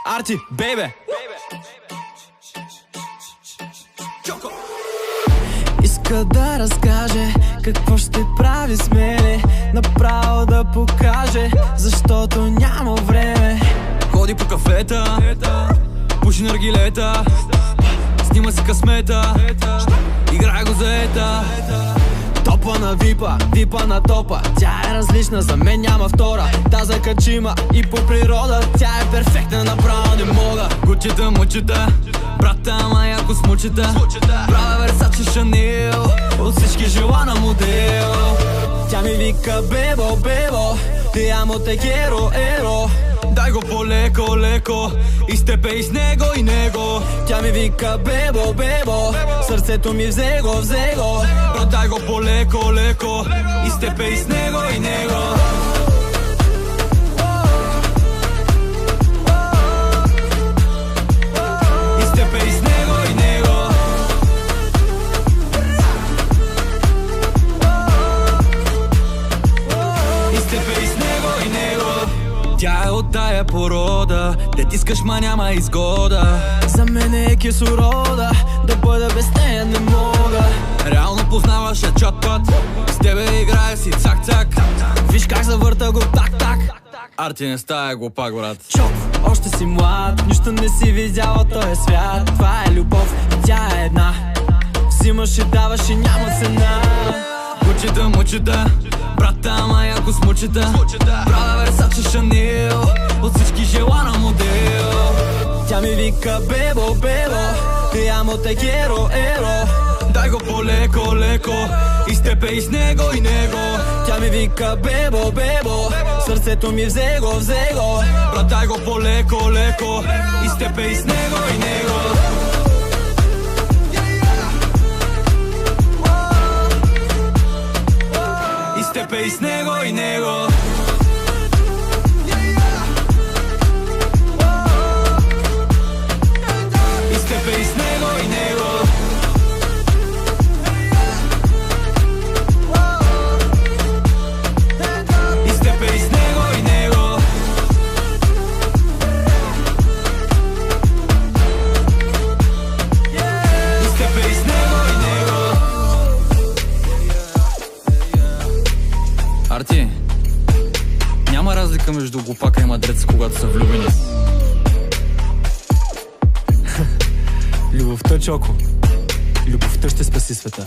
Арти, бейбе! Иска да разкаже какво ще прави с мене, направо да покаже, защото няма време. Ходи по кафета, пуши наргилета, снима си късмета, играй го заета. Топа на випа, випа на топа, тя е различна, за мен няма втора. Та закачима и по природа, тя е перфектна, направо не мога. Гучета, мучета, брата, ама яко смучета, правя Версаче, Шанел, от всички желана модел. Тя ми вика бебо, бебо, ти амо те керо, еро. Дай го по-леко, леко, и с тебе и с него и него. Тя ми вика бебо, бебо, сърцето ми взе го, взе го. Брат, дай го по-леко, леко, и с тебе и с него и него. И с тебе и с него и него. И с тебе и с него и него. Тя е от тая порода, де тискаш, ма няма изгода. За мен е кислорода, да бъда без нея не мога. Реално познаваш я чат-пат, с тебе играе си цак-цак. Виж как завърта го так-так. Арти, не стая глупак, брат. Чок, още си млад, нищо не си видял от този свят. Това е любов, тя е една, взимаш и даваш и няма цена. Гучета, мучета, брата, ама яко смучета, правя Версаче, Шанел, от всички желана модел. Тя ми вика бебо, бебо, ти амо те керо, еро. Дай го по-леко, леко, и с тебе и с него и него. Тя ми вика бебо, бебо, сърцето ми взе го, взе го. Брат, дай го по-леко, леко, и с тебе и с него и него. И с тебе и с него и него. И с тебе и с него и него. И с тебе и с него и него. И с тебе и с него и него. Арти, няма разлика между глупака и мадрец, когато са влюбени. Любовта, Чоко, любовта ще спаси света.